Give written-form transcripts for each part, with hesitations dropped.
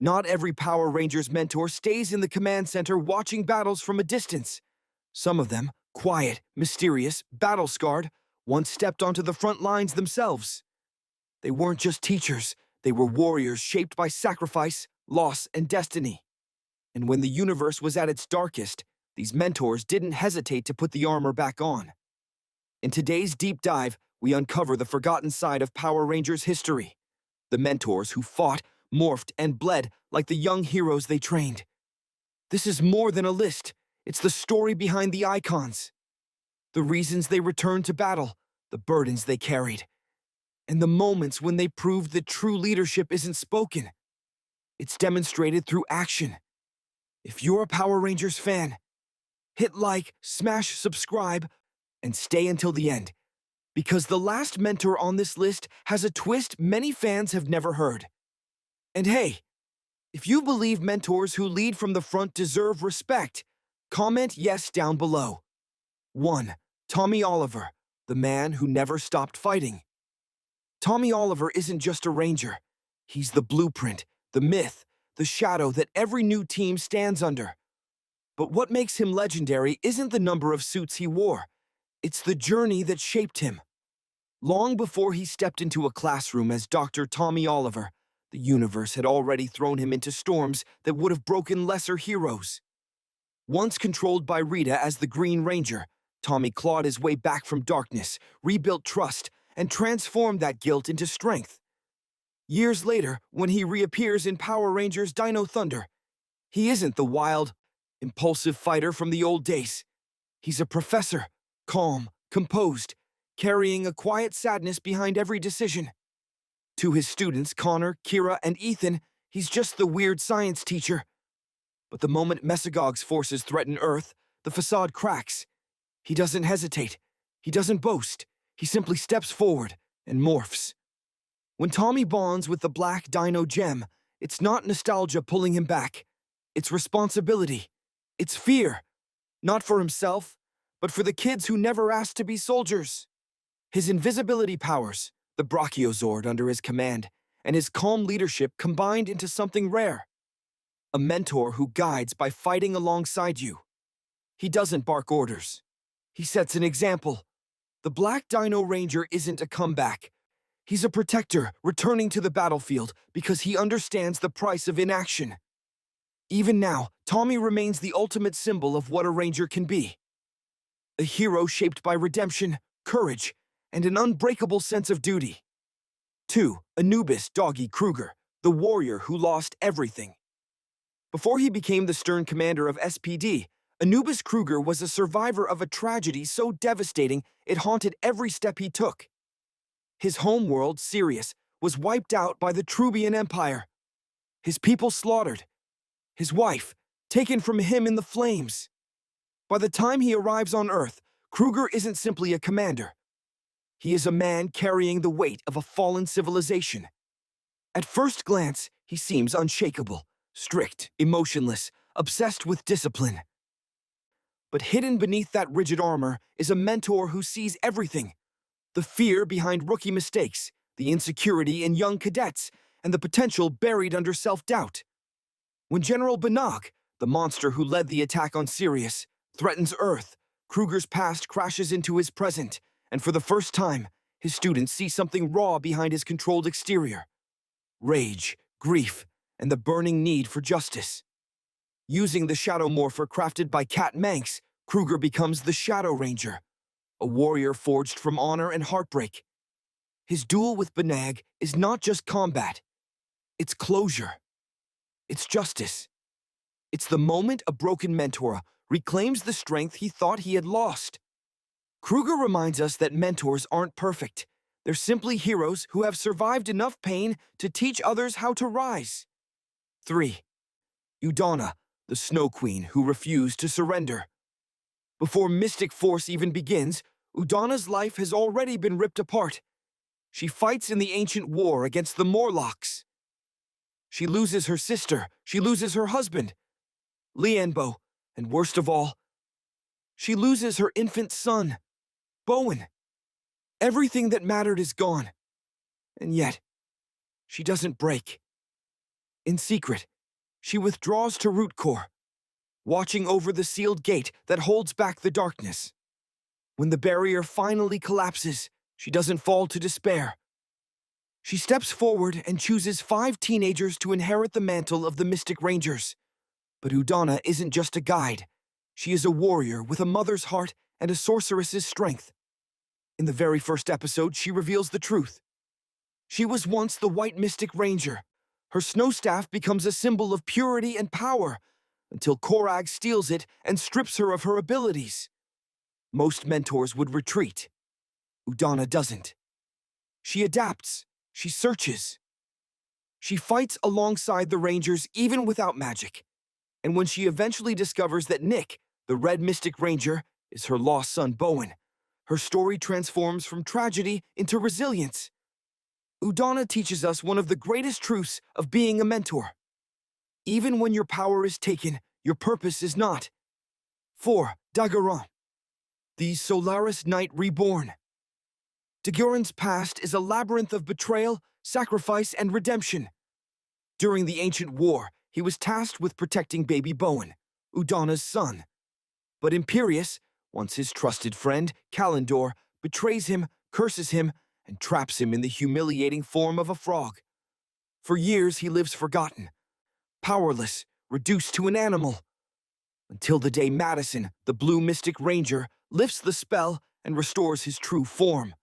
Not every Power Rangers mentor stays in the command center watching battles from a distance. Some of them, quiet, mysterious, battle-scarred, once stepped onto the front lines themselves. They weren't just teachers, they were warriors shaped by sacrifice, loss, and destiny. And when the universe was at its darkest, these mentors didn't hesitate to put the armor back on. In today's deep dive, we uncover the forgotten side of Power Rangers history. The mentors who fought, morphed, and bled like the young heroes they trained. This is more than a list. It's the story behind the icons. The reasons they returned to battle, the burdens they carried, and the moments when they proved that true leadership isn't spoken. It's demonstrated through action. If you're a Power Rangers fan, hit like, smash subscribe, and stay until the end, because the last mentor on this list has a twist many fans have never heard. And hey, if you believe mentors who lead from the front deserve respect, comment yes down below. 1. Tommy Oliver, the man who never stopped fighting. Tommy Oliver isn't just a ranger. He's the blueprint, the myth, the shadow that every new team stands under. But what makes him legendary isn't the number of suits he wore. It's the journey that shaped him. Long before he stepped into a classroom as Dr. Tommy Oliver, the universe had already thrown him into storms that would have broken lesser heroes. Once controlled by Rita as the Green Ranger, Tommy clawed his way back from darkness, rebuilt trust, and transformed that guilt into strength. Years later, when he reappears in Power Rangers Dino Thunder, he isn't the wild, impulsive fighter from the old days. He's a professor, calm, composed, carrying a quiet sadness behind every decision. To his students, Connor, Kira, and Ethan, he's just the weird science teacher. But the moment Mesogog's forces threaten Earth, the facade cracks. He doesn't hesitate. He doesn't boast. He simply steps forward and morphs. When Tommy bonds with the Black Dino Gem, it's not nostalgia pulling him back. It's responsibility. It's fear. Not for himself, but for the kids who never asked to be soldiers. His invisibility powers, the Brachiozord under his command, and his calm leadership combined into something rare. A mentor who guides by fighting alongside you. He doesn't bark orders. He sets an example. The Black Dino Ranger isn't a comeback. He's a protector returning to the battlefield because he understands the price of inaction. Even now, Tommy remains the ultimate symbol of what a Ranger can be. A hero shaped by redemption, courage, and an unbreakable sense of duty. 2. Anubis Doggy Kruger, the warrior who lost everything. Before he became the stern commander of SPD, Anubis Kruger was a survivor of a tragedy so devastating it haunted every step he took. His homeworld, Sirius, was wiped out by the Trubian Empire. His people slaughtered. His wife, taken from him in the flames. By the time he arrives on Earth, Kruger isn't simply a commander. He is a man carrying the weight of a fallen civilization. At first glance, he seems unshakable, strict, emotionless, obsessed with discipline. But hidden beneath that rigid armor is a mentor who sees everything. The fear behind rookie mistakes, the insecurity in young cadets, and the potential buried under self-doubt. When General Banag, the monster who led the attack on Sirius, threatens Earth, Kruger's past crashes into his present, and for the first time, his students see something raw behind his controlled exterior. Rage, grief, and the burning need for justice. Using the Shadow Morpher crafted by Kat Manx, Kruger becomes the Shadow Ranger, a warrior forged from honor and heartbreak. His duel with Banag is not just combat. It's closure. It's justice. It's the moment a broken mentor reclaims the strength he thought he had lost. Kruger reminds us that mentors aren't perfect. They're simply heroes who have survived enough pain to teach others how to rise. 3. Udonna, the Snow Queen who refused to surrender. Before Mystic Force even begins, Udonna's life has already been ripped apart. She fights in the ancient war against the Morlocks. She loses her sister, she loses her husband, Lianbo, and worst of all, she loses her infant son, Bowen. Everything that mattered is gone. And yet, she doesn't break. In secret, She withdraws to Root Core, watching over the sealed gate that holds back the darkness. When the barrier finally collapses, she doesn't fall to despair. She steps forward and chooses 5 teenagers to inherit the mantle of the Mystic Rangers. But Udana isn't just a guide. She is a warrior with a mother's heart and a sorceress's strength. In the very first episode, she reveals the truth. She was once the White Mystic Ranger. Her snow staff becomes a symbol of purity and power, until Korag steals it and strips her of her abilities. Most mentors would retreat. Udana doesn't. She adapts. She searches. She fights alongside the Rangers even without magic. And when she eventually discovers that Nick, the Red Mystic Ranger, is her lost son Bowen, her story transforms from tragedy into resilience. Udana teaches us one of the greatest truths of being a mentor. Even when your power is taken, your purpose is not. 4. Dagaran, the Solaris Knight Reborn. Dagaran's past is a labyrinth of betrayal, sacrifice, and redemption. During the Ancient War, he was tasked with protecting baby Bowen, Udana's son. But Imperius, once his trusted friend, Kalendor, betrays him, curses him, and traps him in the humiliating form of a frog. For years he lives forgotten, powerless, reduced to an animal. Until the day Madison, the Blue Mystic Ranger, lifts the spell and restores his true form.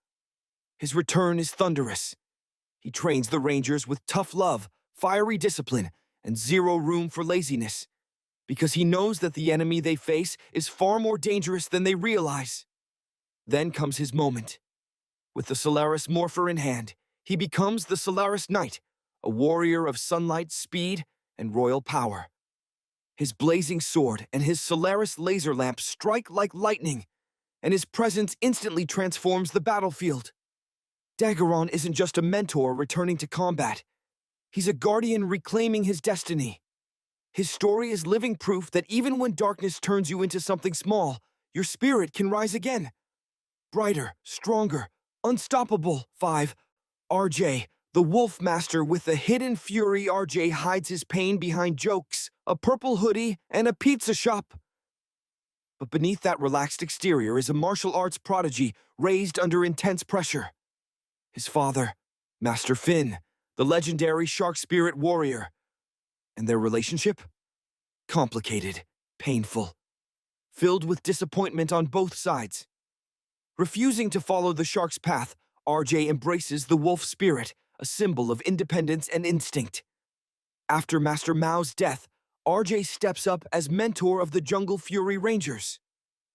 His return is thunderous. He trains the Rangers with tough love, fiery discipline, and zero room for laziness, because he knows that the enemy they face is far more dangerous than they realize. Then comes his moment. With the Solaris Morpher in hand, he becomes the Solaris Knight, a warrior of sunlight, speed, and royal power. His blazing sword and his Solaris laser lamp strike like lightning, and his presence instantly transforms the battlefield. Dagaran isn't just a mentor returning to combat. He's a guardian reclaiming his destiny. His story is living proof that even when darkness turns you into something small, your spirit can rise again. Brighter, stronger, unstoppable. 5. RJ, the Wolf Master with the hidden fury. RJ hides his pain behind jokes, a purple hoodie, and a pizza shop. But beneath that relaxed exterior is a martial arts prodigy raised under intense pressure. His father, Master Finn, the legendary shark spirit warrior. And their relationship? Complicated, painful, filled with disappointment on both sides. Refusing to follow the shark's path, RJ embraces the wolf spirit, a symbol of independence and instinct. After Master Mao's death, RJ steps up as mentor of the Jungle Fury Rangers.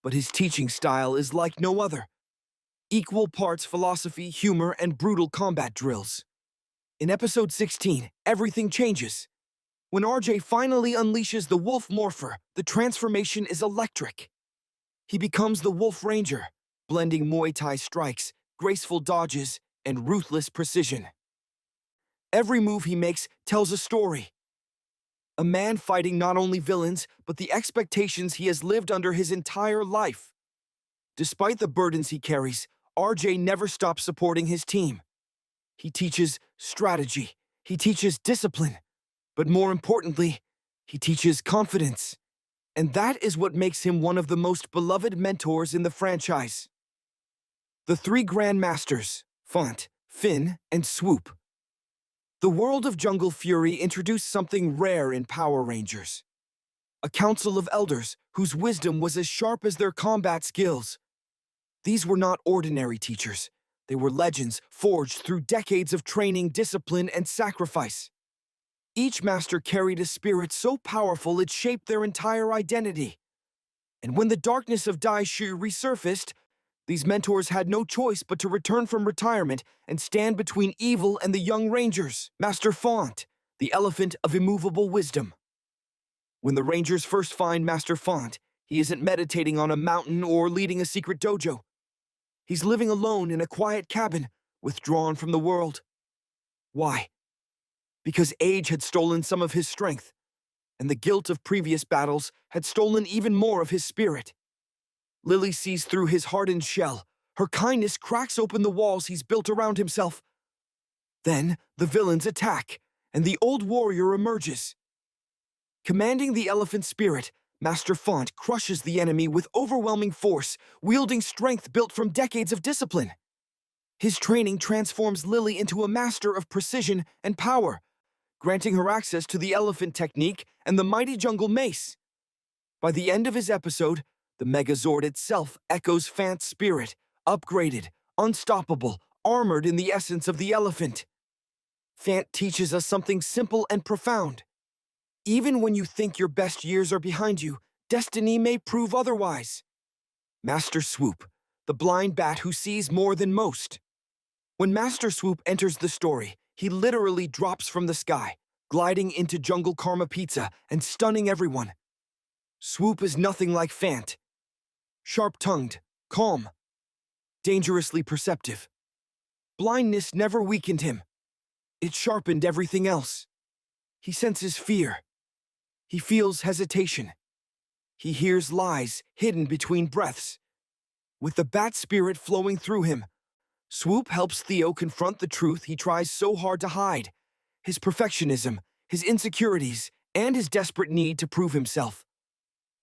But his teaching style is like no other. Equal parts philosophy, humor, and brutal combat drills. In episode 16, everything changes. When RJ finally unleashes the Wolf Morpher, the transformation is electric. He becomes the Wolf Ranger, blending Muay Thai strikes, graceful dodges, and ruthless precision. Every move he makes tells a story. A man fighting not only villains, but the expectations he has lived under his entire life. Despite the burdens he carries, RJ never stops supporting his team. He teaches strategy, he teaches discipline, but more importantly, he teaches confidence. And that is what makes him one of the most beloved mentors in the franchise. The 3 Grandmasters, Font, Finn, and Swoop. The world of Jungle Fury introduced something rare in Power Rangers. A council of elders whose wisdom was as sharp as their combat skills. These were not ordinary teachers. They were legends forged through decades of training, discipline, and sacrifice. Each master carried a spirit so powerful it shaped their entire identity. And when the darkness of Daishu resurfaced, these mentors had no choice but to return from retirement and stand between evil and the young Rangers. Master Font, the elephant of immovable wisdom. When the Rangers first find Master Font, he isn't meditating on a mountain or leading a secret dojo. He's living alone in a quiet cabin, withdrawn from the world. Why? Because age had stolen some of his strength, and the guilt of previous battles had stolen even more of his spirit. Lily sees through his hardened shell. Her kindness cracks open the walls he's built around himself. Then the villains attack, and the old warrior emerges. Commanding the elephant spirit, Master Font crushes the enemy with overwhelming force, wielding strength built from decades of discipline. His training transforms Lily into a master of precision and power, granting her access to the elephant technique and the mighty jungle mace. By the end of his episode, the Megazord itself echoes Fant's spirit, upgraded, unstoppable, armored in the essence of the elephant. Fant teaches us something simple and profound. Even when you think your best years are behind you, destiny may prove otherwise. Master Swoop, the blind bat who sees more than most. When Master Swoop enters the story, he literally drops from the sky, gliding into Jungle Karma Pizza and stunning everyone. Swoop is nothing like Fant. Sharp-tongued, calm, dangerously perceptive. Blindness never weakened him. It sharpened everything else. He senses fear. He feels hesitation. He hears lies hidden between breaths. With the bat spirit flowing through him, Swoop helps Theo confront the truth he tries so hard to hide: his perfectionism, his insecurities, and his desperate need to prove himself.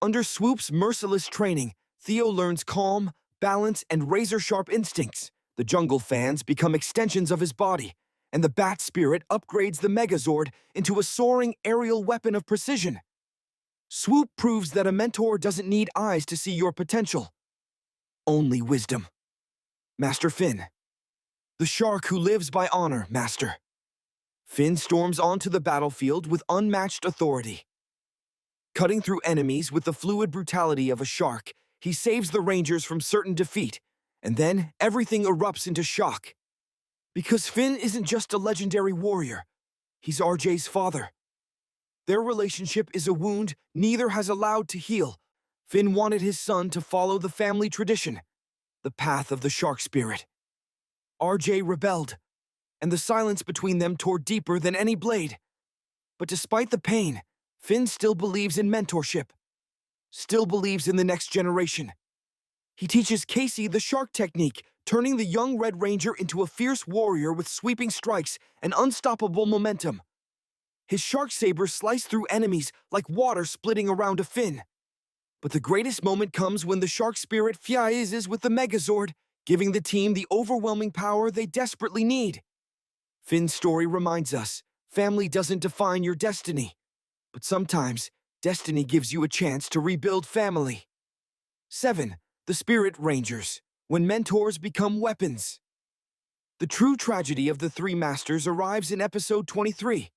Under Swoop's merciless training, Theo learns calm, balance, and razor-sharp instincts. The jungle fans become extensions of his body, and the bat spirit upgrades the Megazord into a soaring aerial weapon of precision. Swoop proves that a mentor doesn't need eyes to see your potential, only wisdom. Master Finn, the shark who lives by honor, Master. Finn storms onto the battlefield with unmatched authority. Cutting through enemies with the fluid brutality of a shark, he saves the Rangers from certain defeat, and then everything erupts into shock. Because Finn isn't just a legendary warrior, he's RJ's father. Their relationship is a wound neither has allowed to heal. Finn wanted his son to follow the family tradition, the path of the shark spirit. RJ rebelled, and the silence between them tore deeper than any blade. But despite the pain, Finn still believes in mentorship, still believes in the next generation. He teaches Casey the shark technique, turning the young Red Ranger into a fierce warrior with sweeping strikes and unstoppable momentum. His shark sabers slice through enemies like water splitting around a fin. But the greatest moment comes when the shark spirit fiaizes with the Megazord, giving the team the overwhelming power they desperately need. Finn's story reminds us, family doesn't define your destiny, but sometimes destiny gives you a chance to rebuild family. 7. The Spirit Rangers, when mentors become weapons. The true tragedy of the three masters arrives in episode 23.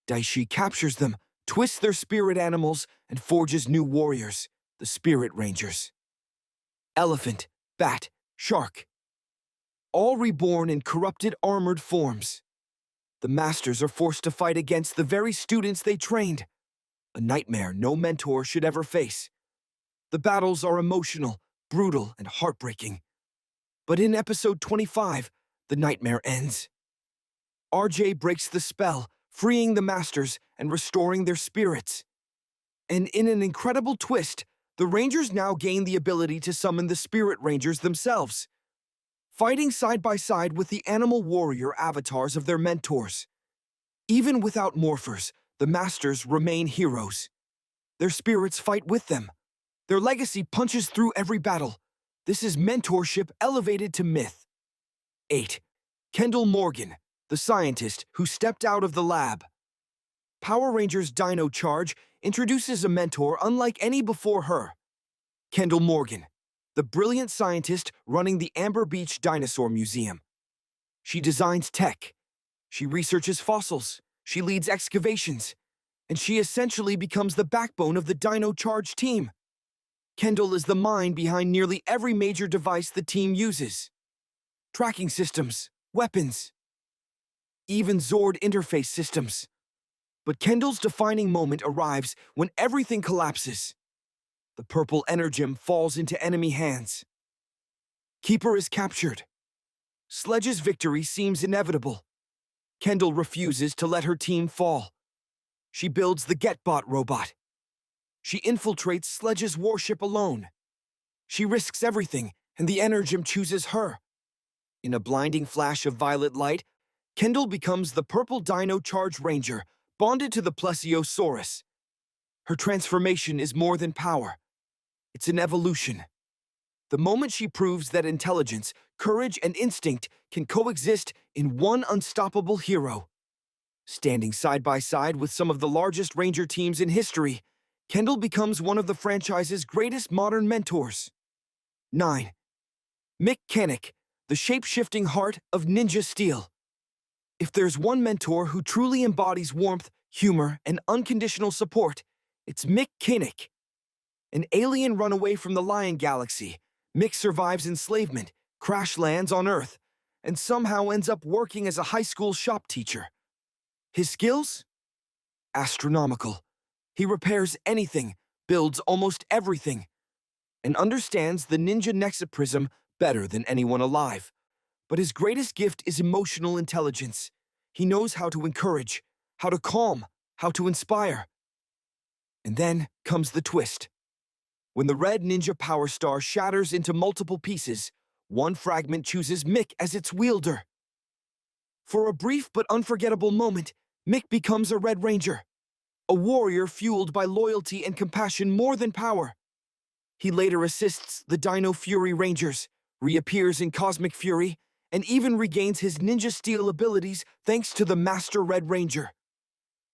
Daishi captures them, twists their spirit animals, and forges new warriors, the Spirit Rangers. Elephant, bat, shark. All reborn in corrupted armored forms. The masters are forced to fight against the very students they trained, a nightmare no mentor should ever face. The battles are emotional, brutal, and heartbreaking. But in episode 25, the nightmare ends. RJ breaks the spell, freeing the masters and restoring their spirits. And in an incredible twist, the Rangers now gain the ability to summon the Spirit Rangers themselves, fighting side by side with the animal warrior avatars of their mentors. Even without morphers, the masters remain heroes. Their spirits fight with them. Their legacy punches through every battle. This is mentorship elevated to myth. 8. Kendall Morgan, the scientist who stepped out of the lab. Power Rangers Dino Charge introduces a mentor unlike any before her. Kendall Morgan, the brilliant scientist running the Amber Beach Dinosaur Museum. She designs tech. She researches fossils. She leads excavations. And she essentially becomes the backbone of the Dino Charge team. Kendall is the mind behind nearly every major device the team uses. Tracking systems, weapons, even Zord interface systems. But Kendall's defining moment arrives when everything collapses. The purple energem falls into enemy hands. Keeper is captured. Sledge's victory seems inevitable. Kendall refuses to let her team fall. She builds the GetBot robot. She infiltrates Sledge's warship alone. She risks everything, and the energem chooses her. In a blinding flash of violet light, Kendall becomes the Purple Dino Charge Ranger, bonded to the plesiosaurus. Her transformation is more than power. It's an evolution. The moment she proves that intelligence, courage, and instinct can coexist in one unstoppable hero. Standing side by side with some of the largest Ranger teams in history, Kendall becomes one of the franchise's greatest modern mentors. 9. Mick Kennick, the shape-shifting heart of Ninja Steel. If there's one mentor who truly embodies warmth, humor, and unconditional support, it's Mick Kennick. An alien runaway from the Lion Galaxy, Mick survives enslavement, crash lands on Earth, and somehow ends up working as a high school shop teacher. His skills? Astronomical. He repairs anything, builds almost everything, and understands the ninja nexaprism better than anyone alive. But his greatest gift is emotional intelligence. He knows how to encourage, how to calm, how to inspire. And then comes the twist. When the red ninja power star shatters into multiple pieces, one fragment chooses Mick as its wielder. For a brief but unforgettable moment, Mick becomes a Red Ranger, a warrior fueled by loyalty and compassion more than power. He later assists the Dino Fury Rangers, reappears in Cosmic Fury, and even regains his Ninja Steel abilities thanks to the Master Red Ranger.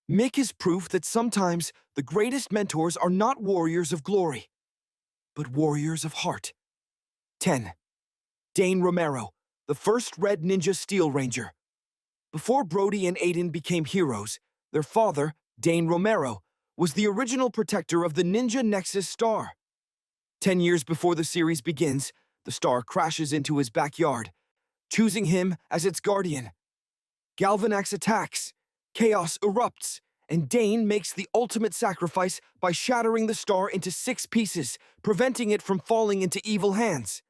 Mick is proof that sometimes the greatest mentors are not warriors of glory, but warriors of heart. 10. Dane Romero, the first Red Ninja Steel Ranger. Before Brody and Aiden became heroes, their father, Dane Romero, was the original protector of the Ninja Nexus star. 10 years before the series begins, the star crashes into his backyard, choosing him as its guardian. Galvanax attacks, chaos erupts, and Dane makes the ultimate sacrifice by shattering the star into 6 pieces, preventing it from falling into evil hands.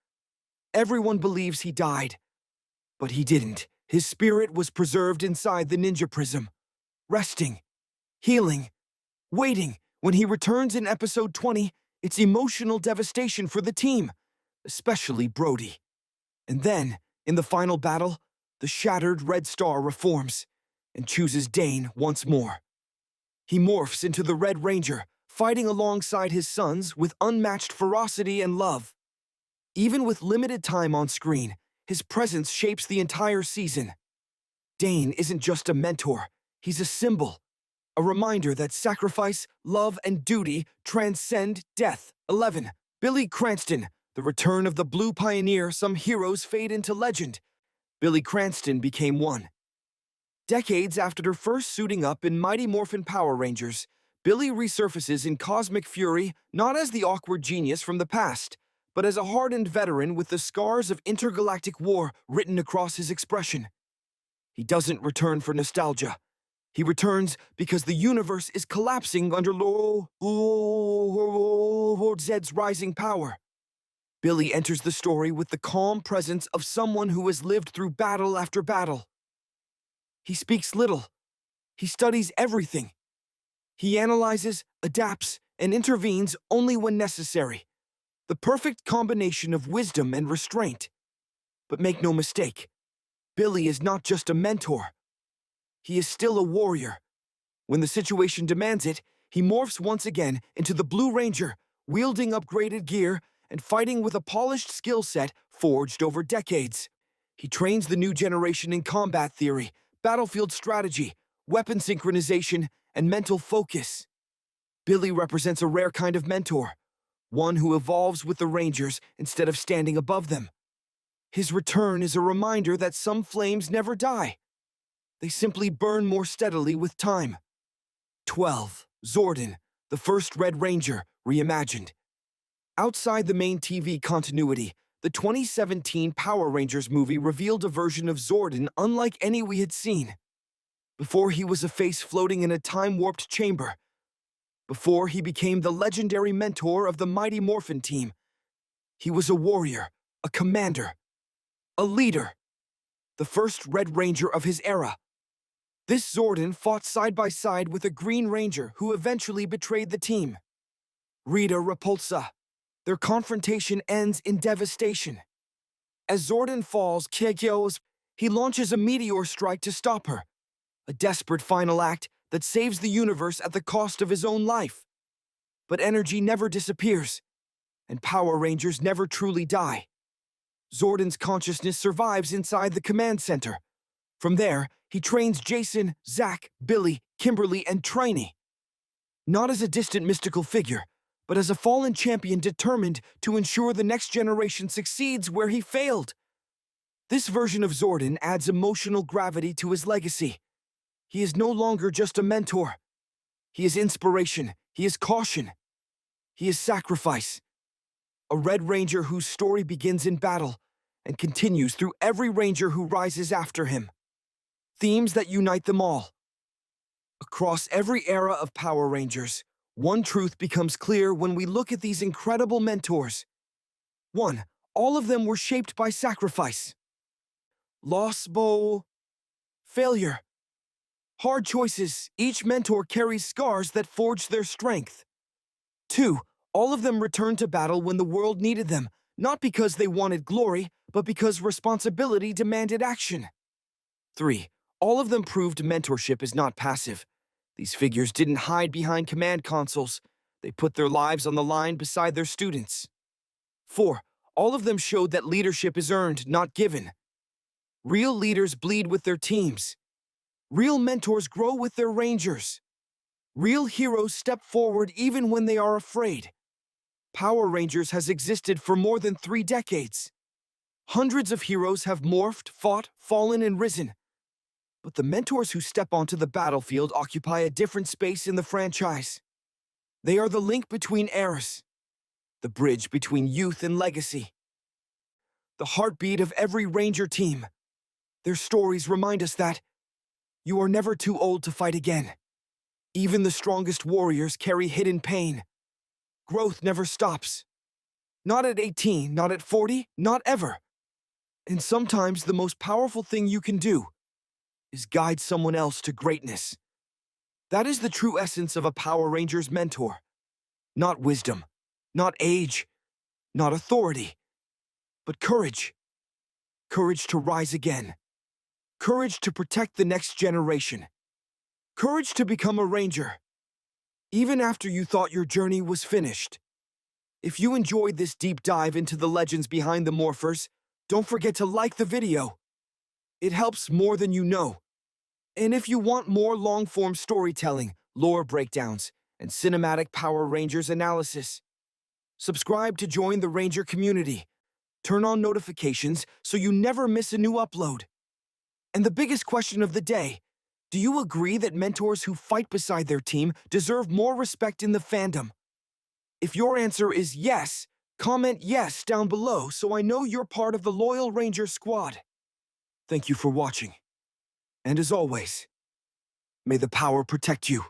Everyone believes he died, but he didn't. His spirit was preserved inside the Ninja Prism, resting, healing, waiting. When he returns in episode 20, it's emotional devastation for the team, especially Brody. And then, in the final battle, the shattered Red Star reforms and chooses Dane once more. He morphs into the Red Ranger, fighting alongside his sons with unmatched ferocity and love. Even with limited time on screen, his presence shapes the entire season. Dane isn't just a mentor, he's a symbol, a reminder that sacrifice, love, and duty transcend death. 11. Billy Cranston, the return of the Blue Pioneer. Some heroes fade into legend. Billy Cranston became one. Decades after first suiting up in Mighty Morphin Power Rangers, Billy resurfaces in Cosmic Fury not as the awkward genius from the past, but as a hardened veteran with the scars of intergalactic war written across his expression. He doesn't return for nostalgia. He returns because the universe is collapsing under Lord Zed's rising power. Billy enters the story with the calm presence of someone who has lived through battle after battle. He speaks little. He studies everything. He analyzes, adapts, and intervenes only when necessary. The perfect combination of wisdom and restraint. But make no mistake, Billy is not just a mentor. He is still a warrior. When the situation demands it, he morphs once again into the Blue Ranger, wielding upgraded gear and fighting with a polished skill set forged over decades. He trains the new generation in combat theory, battlefield strategy, weapon synchronization, and mental focus. Billy represents a rare kind of mentor, one who evolves with the Rangers instead of standing above them. His return is a reminder that some flames never die. They simply burn more steadily with time. 12. Zordon, the first Red Ranger, reimagined. Outside the main TV continuity, the 2017 Power Rangers movie revealed a version of Zordon unlike any we had seen. Before he was a face floating in a time-warped chamber. Before he became the legendary mentor of the Mighty Morphin team. He was a warrior, a commander, a leader. The first Red Ranger of his era. This Zordon fought side by side with a Green Ranger who eventually betrayed the team. Rita Repulsa. Their confrontation ends in devastation. As Zordon falls, he launches a meteor strike to stop her. A desperate final act that saves the universe at the cost of his own life. But energy never disappears, and Power Rangers never truly die. Zordon's consciousness survives inside the command center. From there, he trains Jason, Zack, Billy, Kimberly, and Trini. Not as a distant mystical figure, but as a fallen champion determined to ensure the next generation succeeds where he failed. This version of Zordon adds emotional gravity to his legacy. He is no longer just a mentor. He is inspiration. He is caution. He is sacrifice. A Red Ranger whose story begins in battle and continues through every Ranger who rises after him. Themes that unite them all. Across every era of Power Rangers, one truth becomes clear when we look at these incredible mentors. 1. All of them were shaped by sacrifice. Loss, failure. Hard choices, each mentor carries scars that forge their strength. 2. All of them returned to battle when the world needed them, not because they wanted glory, but because responsibility demanded action. 3. All of them proved mentorship is not passive. These figures didn't hide behind command consoles. They put their lives on the line beside their students. 4. All of them showed that leadership is earned, not given. Real leaders bleed with their teams. Real mentors grow with their Rangers. Real heroes step forward even when they are afraid. Power Rangers has existed for more than 3 decades. Hundreds of heroes have morphed, fought, fallen, and risen. But the mentors who step onto the battlefield occupy a different space in the franchise. They are the link between eras, the bridge between youth and legacy, the heartbeat of every Ranger team. Their stories remind us that you are never too old to fight again. Even the strongest warriors carry hidden pain. Growth never stops. Not at 18, not at 40, not ever. And sometimes the most powerful thing you can do is guide someone else to greatness. That is the true essence of a Power Ranger's mentor. Not wisdom, not age, not authority, but courage. Courage to rise again. Courage to protect the next generation. Courage to become a Ranger, even after you thought your journey was finished. If you enjoyed this deep dive into the legends behind the Morphers, don't forget to like the video. It helps more than you know. And if you want more long-form storytelling, lore breakdowns, and cinematic Power Rangers analysis, subscribe to join the Ranger community. Turn on notifications so you never miss a new upload. And the biggest question of the day, do you agree that mentors who fight beside their team deserve more respect in the fandom? If your answer is yes, comment yes down below so I know you're part of the loyal Ranger squad. Thank you for watching. And as always, may the power protect you.